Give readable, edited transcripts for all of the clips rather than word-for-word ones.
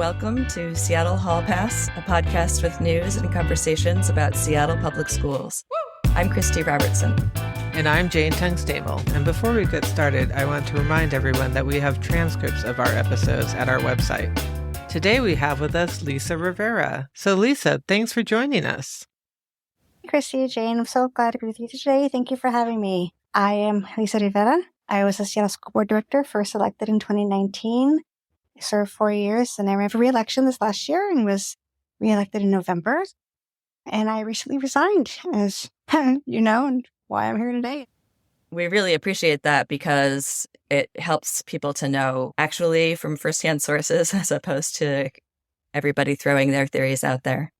Welcome to Seattle Hall Pass, a podcast with news and conversations about Seattle public schools. I'm Christie Robertson. And I'm Jane Tungstable. And before we get started, I want to remind everyone that we have transcripts of our episodes at our website. Today we have with us Lisa Rivera. So Lisa, thanks for joining us. Christie and Jane, I'm so glad to be with you today. Thank you for having me. I am Lisa Rivera. I was a Seattle School Board Director, first elected in 2019. I served 4 years, and I ran for re-election this last year and was re-elected in November. And I recently resigned, as you know, and why I'm here today. We really appreciate that because it helps people to know actually from firsthand sources as opposed to everybody throwing their theories out there.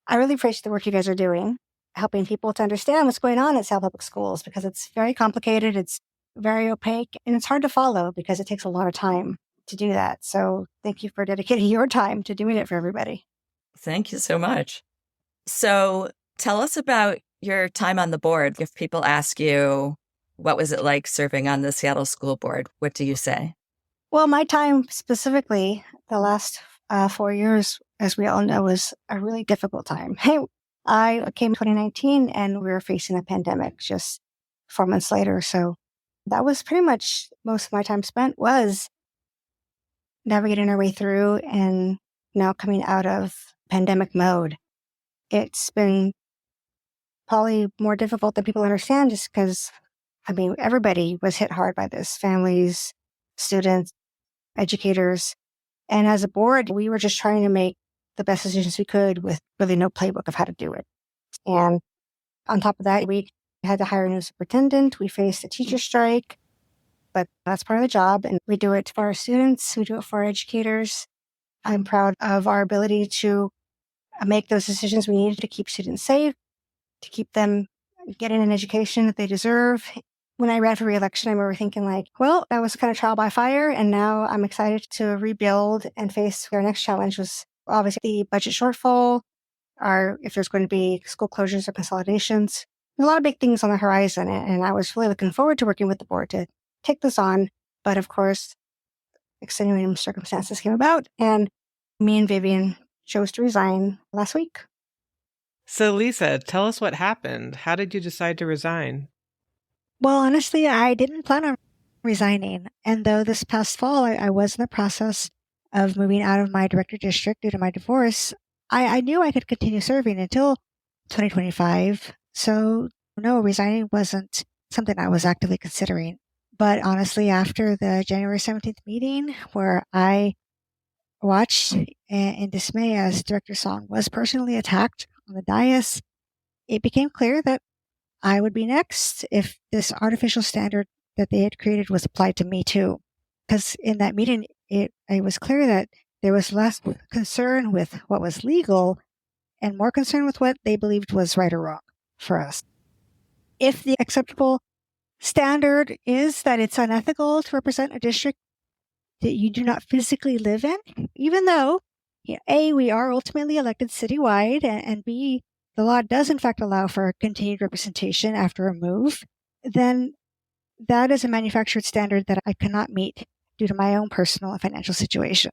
I really appreciate the work you guys are doing, helping people to understand what's going on at Seattle Public Schools, because it's very complicated, it's very opaque, and it's hard to follow because it takes a lot of time to do that. So thank you for dedicating your time to doing it for everybody. Thank you so much. So tell us about your time on the board. If people ask you, what was it like serving on the Seattle School Board? What do you say? Well, my time specifically, the last 4 years, as we all know, was a really difficult time. I came in 2019 and we were facing a pandemic just 4 months later. So that was pretty much most of my time spent was navigating our way through and now coming out of pandemic mode. It's been probably more difficult than people understand just because, everybody was hit hard by this. Families, students, educators. And as a board, we were just trying to make the best decisions we could with really no playbook of how to do it. And on top of that, we had to hire a new superintendent. We faced a teacher strike, but that's part of the job. And we do it for our students. We do it for our educators. I'm proud of our ability to make those decisions we needed to keep students safe, to keep them getting an education that they deserve. When I ran for re-election, I remember thinking that was kind of trial by fire. And now I'm excited to rebuild and face our next challenge was obviously the budget shortfall, or if there's going to be school closures or consolidations. There's a lot of big things on the horizon. And I was really looking forward to working with the board to take this on. But of course, extenuating circumstances came about and me and Vivian chose to resign last week. So Lisa, tell us what happened. How did you decide to resign? Well, honestly, I didn't plan on resigning. And though this past fall, I was in the process of moving out of my director district due to my divorce, I knew I could continue serving until 2025. So no, resigning wasn't something I was actively considering. But honestly, after the January 17th meeting where I watched in dismay as Director Song was personally attacked on the dais, it became clear that I would be next if this artificial standard that they had created was applied to me too. Because in that meeting, it was clear that there was less concern with what was legal and more concern with what they believed was right or wrong for us. If the acceptable standard is that it's unethical to represent a district that you do not physically live in, even though, A, we are ultimately elected citywide, and B, the law does in fact allow for continued representation after a move, then that is a manufactured standard that I cannot meet due to my own personal and financial situation.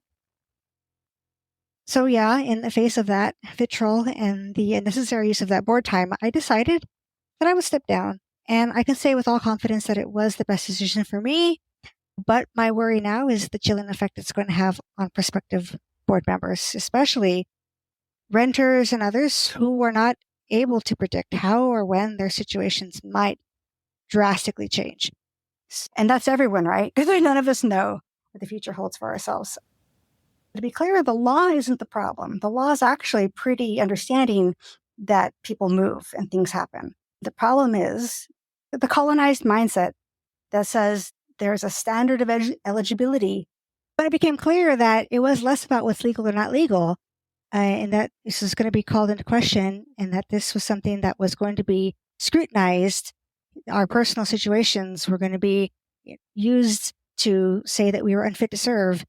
So yeah, in the face of that vitriol and the necessary use of that board time, I decided that I would step down. And I can say with all confidence that it was the best decision for me. But my worry now is the chilling effect it's going to have on prospective board members, especially renters and others who were not able to predict how or when their situations might drastically change. And that's everyone, right? Because none of us know what the future holds for ourselves. To be clear, the law isn't the problem. The law is actually pretty understanding that people move and things happen. The problem is the colonized mindset that says there's a standard of eligibility. But it became clear that it was less about what's legal or not legal, and that this was going to be called into question, and that this was something that was going to be scrutinized. Our personal situations were going to be used to say that we were unfit to serve.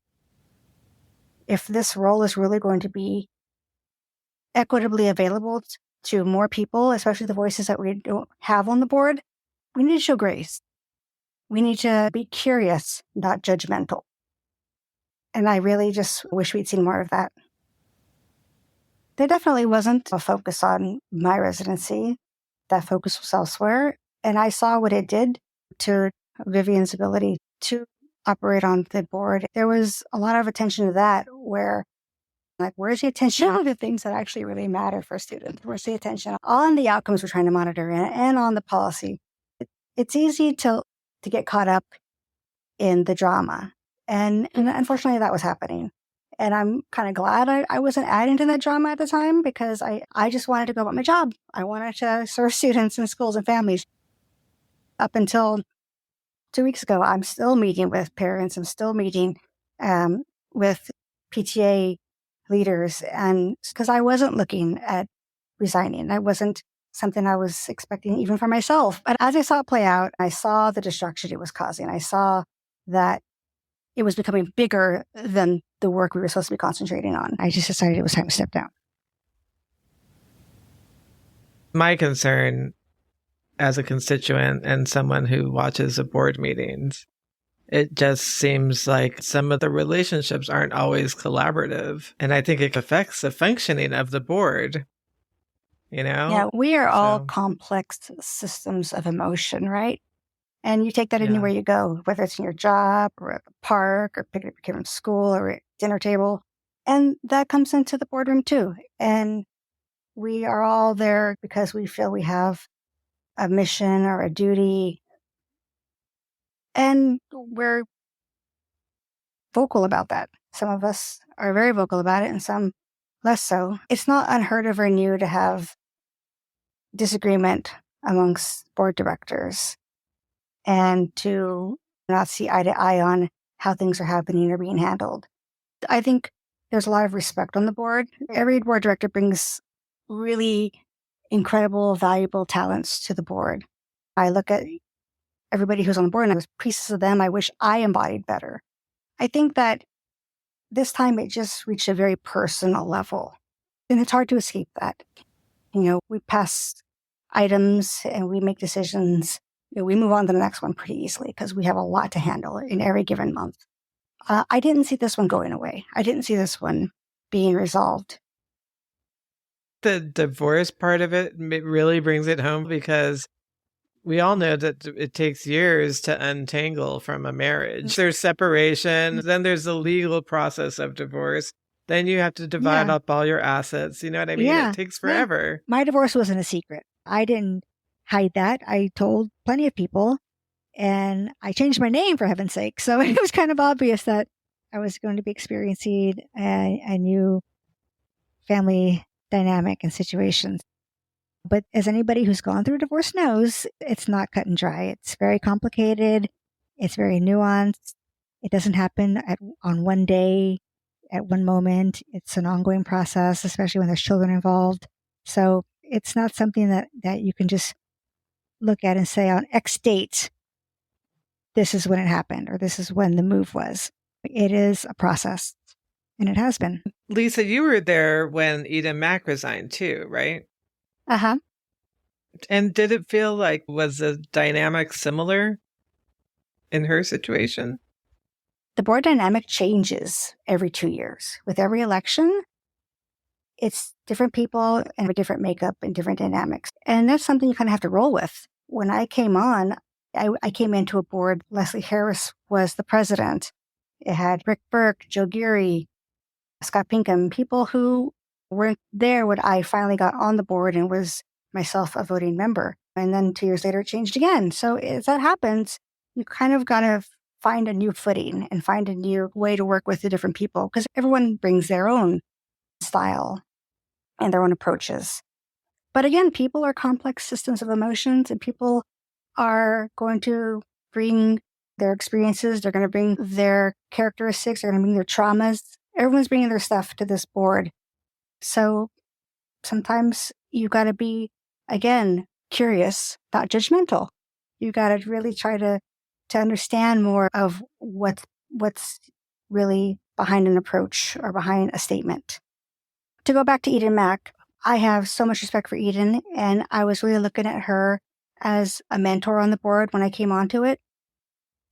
If this role is really going to be equitably available to more people, especially the voices that we don't have on the board, we need to show grace. We need to be curious, not judgmental. And I really just wish we'd seen more of that. There definitely wasn't a focus on my residency. That focus was elsewhere. And I saw what it did to Vivian's ability to operate on the board. There was a lot of attention to that where, like, where's the attention on the things that actually really matter for students? Where's the attention on the outcomes we're trying to monitor and on the policy? It's easy to get caught up in the drama. And unfortunately, that was happening. And I'm kind of glad I wasn't adding to that drama at the time, because I just wanted to go about my job. I wanted to serve students and schools and families. Up until 2 weeks ago, I'm still meeting with parents. I'm still meeting with PTA leaders, and because I wasn't looking at resigning. That wasn't something I was expecting even for myself. But as I saw it play out, I saw the destruction it was causing. I saw that it was becoming bigger than the work we were supposed to be concentrating on. I just decided it was time to step down. My concern as a constituent and someone who watches the board meetings, it just seems like some of the relationships aren't always collaborative. And I think it affects the functioning of the board, you know? Yeah, we are all complex systems of emotion, right? And you take that anywhere you go, whether it's in your job or at the park or picking up your kid from school or at dinner table. And that comes into the boardroom too. And we are all there because we feel we have a mission or a duty. And we're vocal about that. Some of us are very vocal about it and some less so. It's not unheard of or new to have disagreement amongst board directors and to not see eye to eye on how things are happening or being handled. I think there's a lot of respect on the board. Every board director brings really incredible, valuable talents to the board. I look at everybody who's on the board and there's pieces of them I wish I embodied better. I think that this time it just reached a very personal level. And it's hard to escape that. You know, we pass items and we make decisions. You know, we move on to the next one pretty easily because we have a lot to handle in every given month. I didn't see this one going away. I didn't see this one being resolved. The divorce part of it really brings it home, because we all know that it takes years to untangle from a marriage. There's separation, then there's the legal process of divorce. Then you have to divide up all your assets. You know what I mean? It takes forever. My divorce wasn't a secret. I didn't hide that. I told plenty of people, and I changed my name, for heaven's sake. So it was kind of obvious that I was going to be experiencing a new family dynamic and situations. But as anybody who's gone through a divorce knows, it's not cut and dry. It's very complicated. It's very nuanced. It doesn't happen on one day, at one moment. It's an ongoing process, especially when there's children involved. So it's not something that you can just look at and say on X date, this is when it happened, or this is when the move was. It is a process, and it has been. Lisa, you were there when Eden Mack resigned too, right? Uh-huh. And did it feel like, was the dynamic similar in her situation? The board dynamic changes every 2 years. With every election, it's different people and a different makeup and different dynamics. And that's something you kind of have to roll with. When I came on, I came into a board. Leslie Harris was the president. It had Rick Burke, Joe Geary, Scott Pinkham, people who weren't there when I finally got on the board and was myself a voting member. And then 2 years later, it changed again. So as that happens, you kind of got to find a new footing and find a new way to work with the different people, because everyone brings their own style and their own approaches. But again, people are complex systems of emotions, and people are going to bring their experiences. They're going to bring their characteristics. They're going to bring their traumas. Everyone's bringing their stuff to this board. So sometimes you got to be, again, curious, not judgmental. You got to really try to understand more of what's really behind an approach or behind a statement. To go back to Eden Mack, I have so much respect for Eden, and I was really looking at her as a mentor on the board when I came onto it.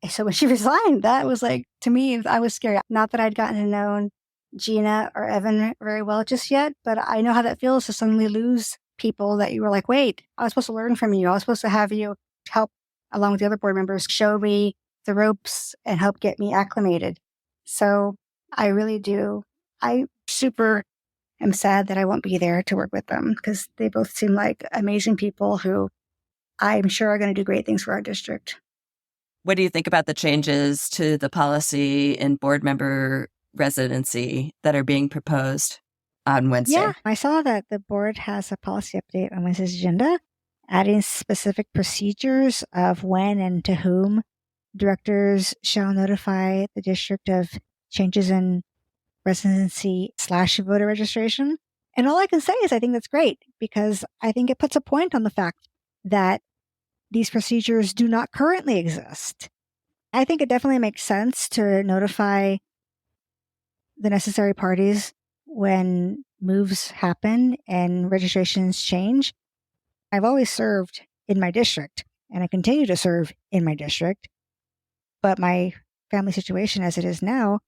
So when she resigned, that was like, to me, I was scared. Not that I'd gotten to know Gina or Evan very well just yet, but I know how that feels to suddenly lose people that you were like, wait, I was supposed to learn from you. I was supposed to have you help, along with the other board members, show me the ropes and help get me acclimated. So I really do. I super am sad that I won't be there to work with them because they both seem like amazing people who I'm sure are going to do great things for our district. What do you think about the changes to the policy and board member residency that are being proposed on Wednesday? Yeah, I saw that the board has a policy update on Wednesday's agenda, adding specific procedures of when and to whom directors shall notify the district of changes in residency/voter registration. And all I can say is I think that's great because I think it puts a point on the fact that these procedures do not currently exist. I think it definitely makes sense to notify the necessary parties when moves happen and registrations change. I've always served in my district and I continue to serve in my district, but my family situation as it is now,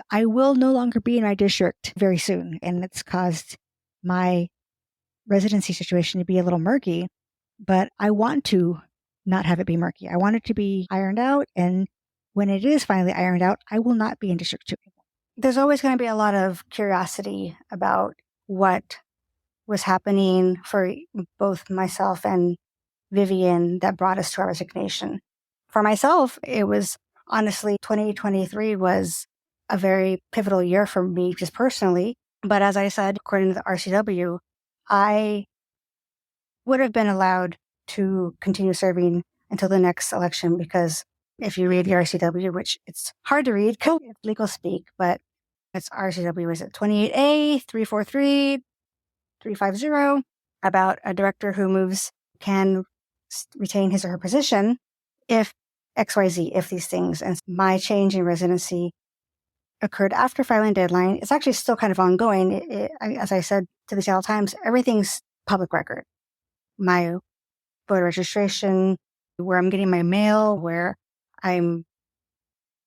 I will no longer be in my district very soon. And it's caused my residency situation to be a little murky, but I want to not have it be murky. I want it to be ironed out. And when it is finally ironed out, I will not be in District 2 anymore. There's always going to be a lot of curiosity about what was happening for both myself and Vivian that brought us to our resignation. For myself, it was honestly 2023 was a very pivotal year for me just personally. But as I said, according to the RCW, I would have been allowed to continue serving until the next election because if you read the RCW, which it's hard to read, it's legal speak, but it's RCW, is it 28A 343 350, about a director who moves can retain his or her position if XYZ, if these things. And my change in residency occurred after filing deadline. It's actually still kind of ongoing. As I said to the Seattle Times, everything's public record. My voter registration, where I'm getting my mail, where I'm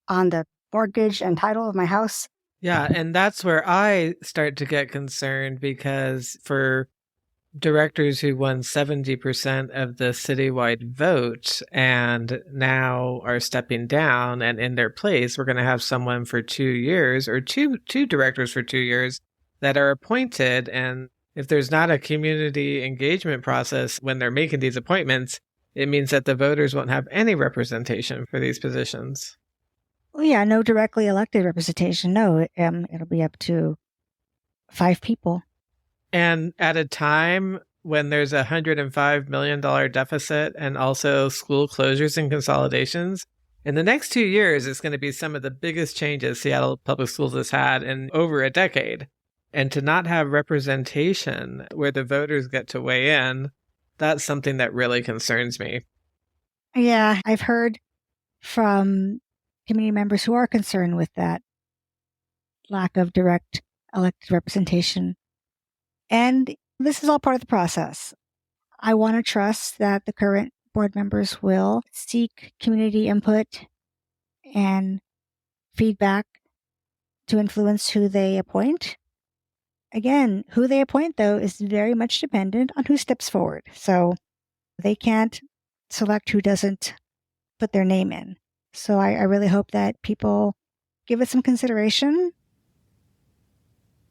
on the mortgage and title of my house. Yeah, and that's where I start to get concerned because for directors who won 70% of the citywide vote and now are stepping down, and in their place, we're going to have someone for 2 years or two directors for 2 years that are appointed. And if there's not a community engagement process when they're making these appointments, it means that the voters won't have any representation for these positions. Well, yeah, no directly elected representation. No, it'll be up to 5 people. And at a time when there's a $105 million deficit and also school closures and consolidations, in the next 2 years, it's going to be some of the biggest changes Seattle Public Schools has had in over a decade. And to not have representation where the voters get to weigh in, that's something that really concerns me. Yeah, I've heard from community members who are concerned with that lack of direct elected representation. And this is all part of the process. I want to trust that the current board members will seek community input and feedback to influence who they appoint. Again, who they appoint, though, is very much dependent on who steps forward. So they can't select who doesn't put their name in. So I really hope that people give it some consideration.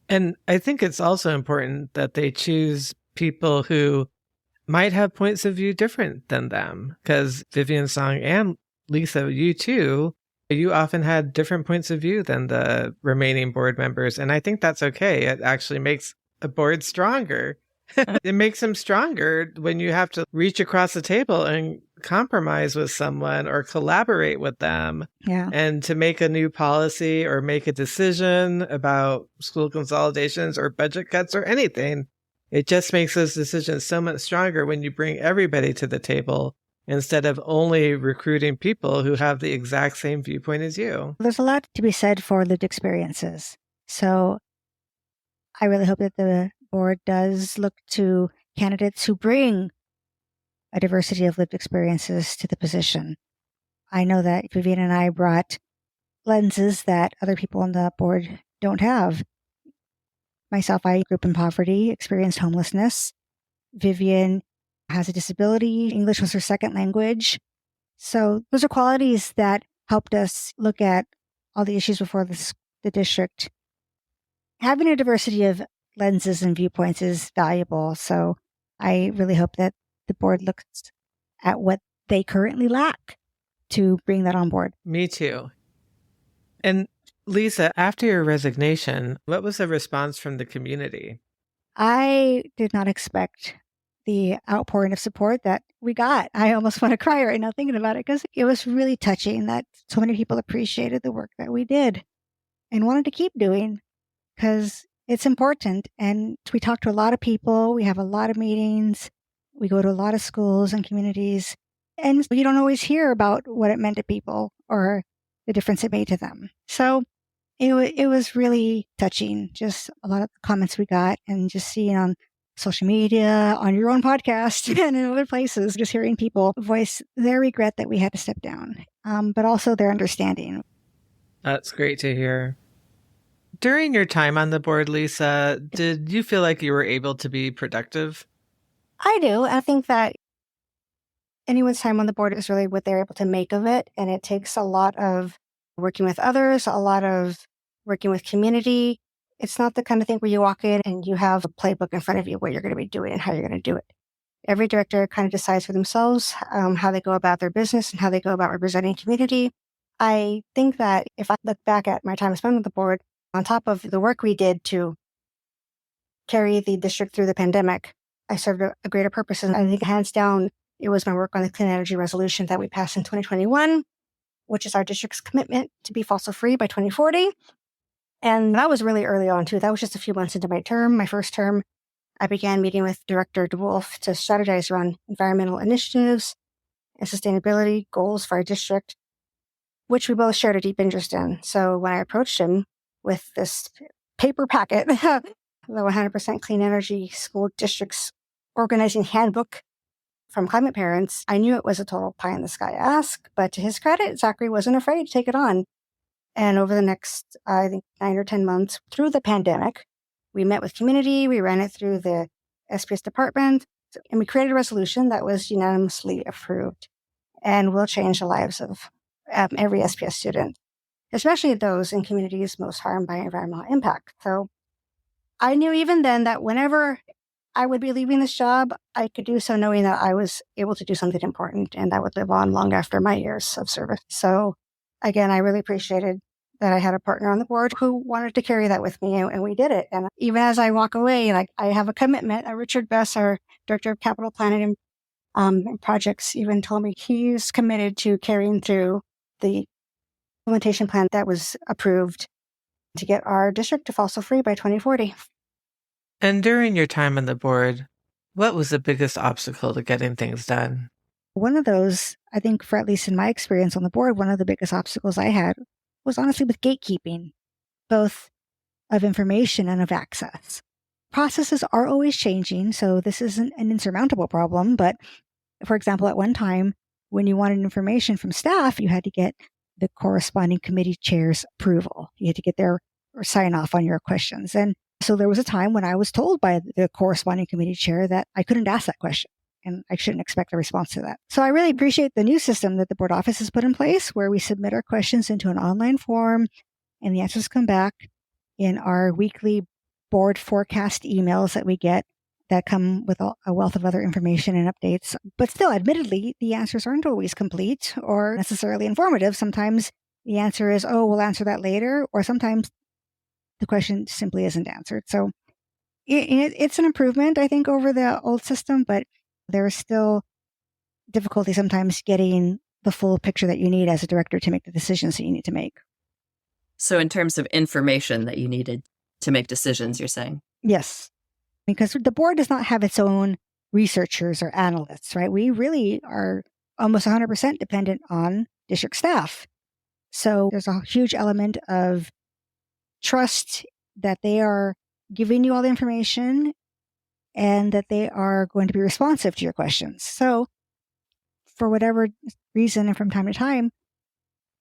And I think it's also important that they choose people who might have points of view different than them. Because Vivian Song and Lisa, you too, you often had different points of view than the remaining board members. And I think that's okay. It actually makes a board stronger. It makes them stronger when you have to reach across the table and compromise with someone or collaborate with them. Yeah. And to make a new policy or make a decision about school consolidations or budget cuts or anything. It just makes those decisions so much stronger when you bring everybody to the table instead of only recruiting people who have the exact same viewpoint as you. There's a lot to be said for lived experiences. So I really hope that the board does look to candidates who bring a diversity of lived experiences to the position. I know that Vivian and I brought lenses that other people on the board don't have. Myself, I grew up in poverty, experienced homelessness. Vivian has a disability. English was her second language. So those are qualities that helped us look at all the issues before the district. Having a diversity of lenses and viewpoints is valuable. So I really hope that the board looks at what they currently lack to bring that on board. Me too. And Lisa, after your resignation, what was the response from the community? I did not expect the outpouring of support that we got. I almost want to cry right now thinking about it because it was really touching that so many people appreciated the work that we did and wanted to keep doing because it's important. And we talk to a lot of people. We have a lot of meetings. We go to a lot of schools and communities. And you don't always hear about what it meant to people or the difference it made to them. So it was really touching, just a lot of the comments we got and just seeing on social media, on your own podcast, and in other places, just hearing people voice their regret that we had to step down, but also their understanding. That's great to hear. During your time on the board, Lisa, did you feel like you were able to be productive? I do. I think that anyone's time on the board is really what they're able to make of it. And it takes a lot of working with others, a lot of working with community. It's not the kind of thing where you walk in and you have a playbook in front of you what you're going to be doing and how you're going to do it. Every director kind of decides for themselves how they go about their business and how they go about representing community. I think that if I look back at my time spent on the board, on top of the work we did to carry the district through the pandemic, I served a greater purpose. And I think hands down, it was my work on the clean energy resolution that we passed in 2021, which is our district's commitment to be fossil free by 2040. And that was really early on, too. That was just a few months into my first term. I began meeting with Director DeWolf to strategize around environmental initiatives and sustainability goals for our district, which we both shared a deep interest in. So when I approached him with this paper packet, the 100% Clean Energy School District's Organizing Handbook from Climate Parents, I knew it was a total pie in the sky ask, but to his credit, Zachary wasn't afraid to take it on. And over the next, I think, 9 or 10 months through the pandemic, we met with community, we ran it through the SPS department, and we created a resolution that was unanimously approved and will change the lives of every SPS student, especially those in communities most harmed by environmental impact. So I knew even then that whenever I would be leaving this job, I could do so knowing that I was able to do something important and that would live on long after my years of service. So again, I really appreciated that I had a partner on the board who wanted to carry that with me, and we did it. And even as I walk away, like I have a commitment. Richard Bess, our Director of Capital Planning and Projects, even told me he's committed to carrying through the implementation plan that was approved to get our district to fossil free by 2040. And during your time on the board, what was the biggest obstacle to getting things done? One of those, I think, for at least in my experience on the board, one of the biggest obstacles I had was honestly with gatekeeping, both of information and of access. Processes are always changing, so this isn't an insurmountable problem. But for example, at one time, when you wanted information from staff, you had to get the corresponding committee chair's approval. You had to get their sign off on your questions. And so there was a time when I was told by the corresponding committee chair that I couldn't ask that question and I shouldn't expect a response to that. So I really appreciate the new system that the board office has put in place where we submit our questions into an online form and the answers come back in our weekly board forecast emails that we get that come with a wealth of other information and updates. But still, admittedly, the answers aren't always complete or necessarily informative. Sometimes the answer is, oh, we'll answer that later. Or sometimes the question simply isn't answered. So it's an improvement, I think, over the old system, but there is still difficulty sometimes getting the full picture that you need as a director to make the decisions that you need to make. So in terms of information that you needed to make decisions, you're saying? Yes. Because the board does not have its own researchers or analysts, right? We really are almost 100% dependent on district staff. So there's a huge element of trust that they are giving you all the information and that they are going to be responsive to your questions. So for whatever reason and from time to time,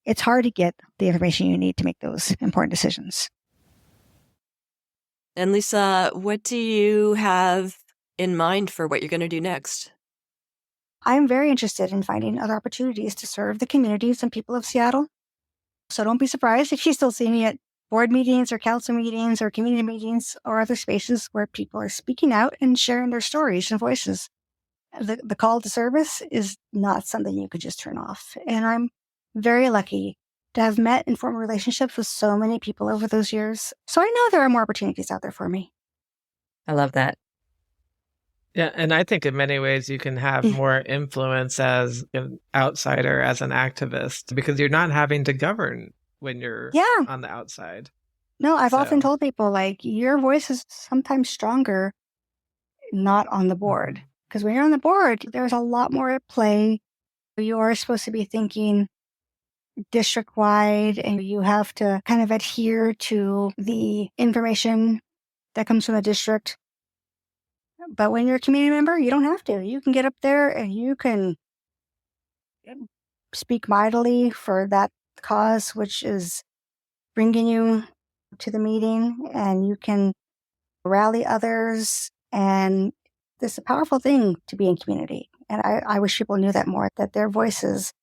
it's hard to get the information you need to make those important decisions. And Lisa, what do you have in mind for what you're going to do next? I'm very interested in finding other opportunities to serve the communities and people of Seattle. So don't be surprised if you still see me at board meetings or council meetings or community meetings or other spaces where people are speaking out and sharing their stories and voices. The call to service is not something you could just turn off. And I'm very lucky to have met and formed relationships with so many people over those years. So I know there are more opportunities out there for me. I love that. Yeah, and I think in many ways you can have more influence as an outsider, as an activist, because you're not having to govern when you're on the outside. No, I've often told people, like, your voice is sometimes stronger not on the board. Because when you're on the board, there's a lot more at play. You're supposed to be thinking district-wide, and you have to kind of adhere to the information that comes from the district. But when you're a community member, you don't have to. You can get up there and you can speak mightily for that cause, which is bringing you to the meeting, and you can rally others. And it's a powerful thing to be in community. And I wish people knew that more, that their voices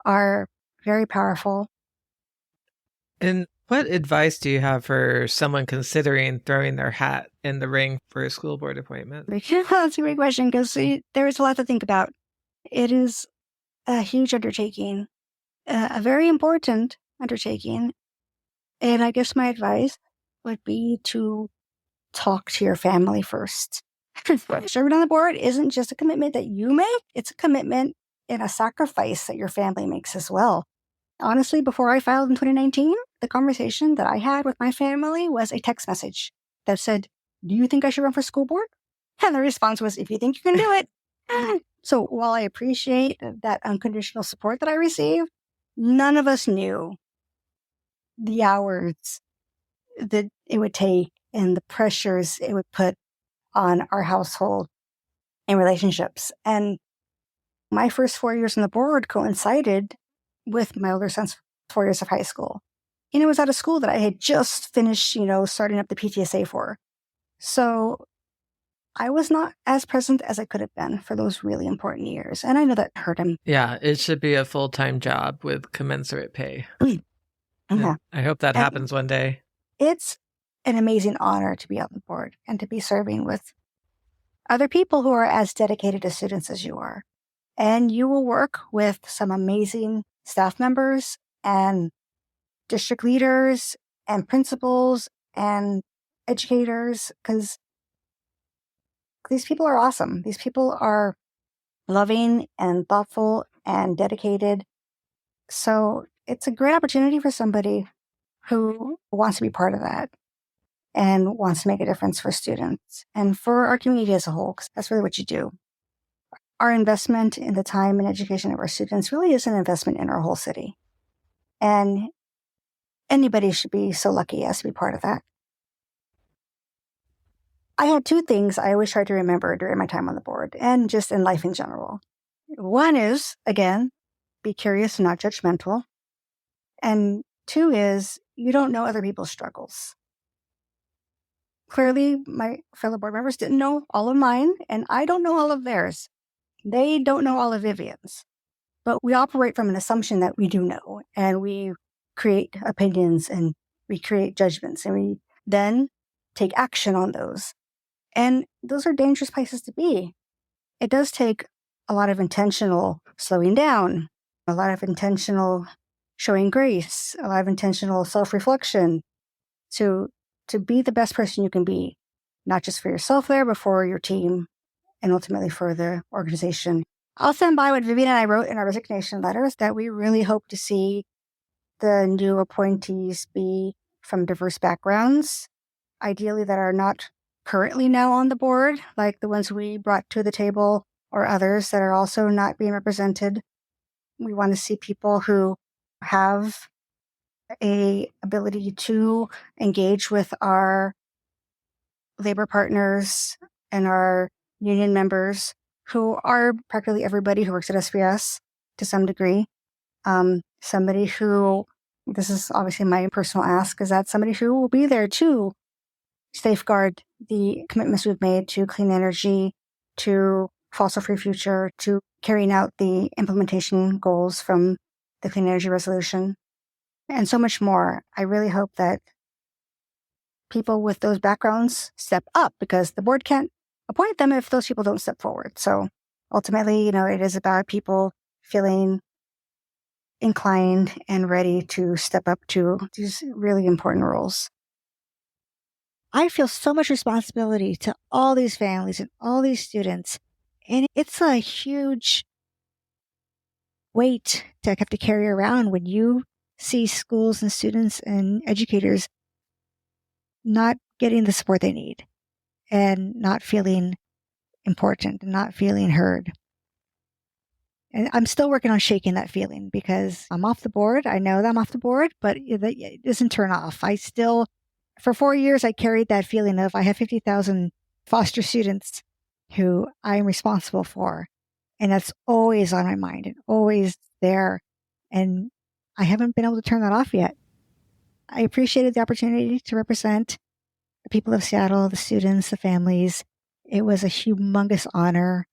are very powerful. And what advice do you have for someone considering throwing their hat in the ring for a school board appointment? That's a great question, because there is a lot to think about. It is a huge undertaking, a very important undertaking. And I guess my advice would be to talk to your family first. Serving on the board isn't just a commitment that you make, it's a commitment and a sacrifice that your family makes as well. Honestly, before I filed in 2019, the conversation that I had with my family was a text message that said, "Do you think I should run for school board?" And the response was, "If you think you can do it." So while I appreciate that unconditional support that I received, none of us knew the hours that it would take and the pressures it would put on our household and relationships. And my first 4 years on the board coincided with my older son's 4 years of high school. And it was at a school that I had just finished, starting up the PTSA for. So I was not as present as I could have been for those really important years. And I know that hurt him. Yeah, it should be a full-time job with commensurate pay. Yeah. I hope that happens one day. It's an amazing honor to be on the board and to be serving with other people who are as dedicated as students as you are. And you will work with some amazing staff members and district leaders and principals and educators, because these people are awesome. These people are loving and thoughtful and dedicated. So it's a great opportunity for somebody who wants to be part of that and wants to make a difference for students and for our community as a whole, because that's really what you do. Our investment in the time and education of our students really is an investment in our whole city. And anybody should be so lucky as to be part of that. I had two things I always tried to remember during my time on the board and just in life in general. One is, again, be curious and not judgmental. And two is, you don't know other people's struggles. Clearly, my fellow board members didn't know all of mine, and I don't know all of theirs. They don't know all of Vivian's. But we operate from an assumption that we do know, and we create opinions and we create judgments, and we then take action on those. And those are dangerous places to be. It does take a lot of intentional slowing down, a lot of intentional showing grace, a lot of intentional self-reflection to be the best person you can be, not just for yourself there, but for your team and ultimately for the organization. I'll stand by what Vivian and I wrote in our resignation letters, that we really hope to see the new appointees be from diverse backgrounds, ideally that are not currently now on the board, like the ones we brought to the table, or others that are also not being represented. We want to see people who have a ability to engage with our labor partners and our union members, who are practically everybody who works at SBS to some degree. somebody who, this is obviously my personal ask, is that somebody who will be there to safeguard the commitments we've made to clean energy, to fossil-free future, to carrying out the implementation goals from the Clean Energy Resolution, and so much more. I really hope that people with those backgrounds step up, because the board can't appoint them if those people don't step forward. So ultimately, it is about people feeling inclined and ready to step up to these really important roles. I feel so much responsibility to all these families and all these students. And it's a huge weight to have to carry around when you see schools and students and educators not getting the support they need and not feeling important and not feeling heard. And I'm still working on shaking that feeling, because I'm off the board. I know that I'm off the board, but it doesn't turn off. For 4 years, I carried that feeling of I have 50,000 foster students who I'm responsible for. And that's always on my mind and always there. And I haven't been able to turn that off yet. I appreciated the opportunity to represent the people of Seattle, the students, the families. It was a humongous honor.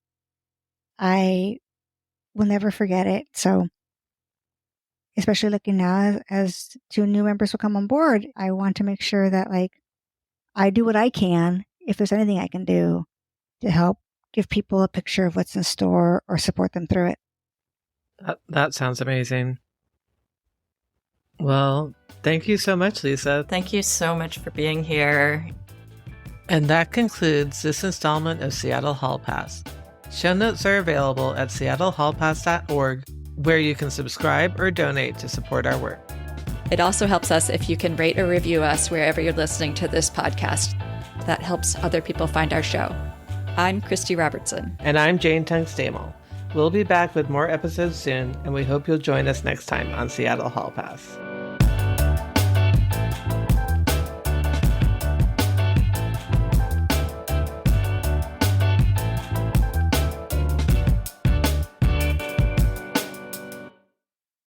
I will never forget it. So, especially looking now as 2 new members will come on board, I want to make sure that I do what I can, if there's anything I can do, to help give people a picture of what's in store or support them through it. That sounds amazing. Well, thank you so much, Lisa. Thank you so much for being here. And that concludes this installment of Seattle Hall Pass. Show notes are available at seattlehallpass.org, where you can subscribe or donate to support our work. It also helps us if you can rate or review us wherever you're listening to this podcast. That helps other people find our show. I'm Christy Robertson. And I'm Jane Tungstamel. We'll be back with more episodes soon, and we hope you'll join us next time on Seattle Hall Pass.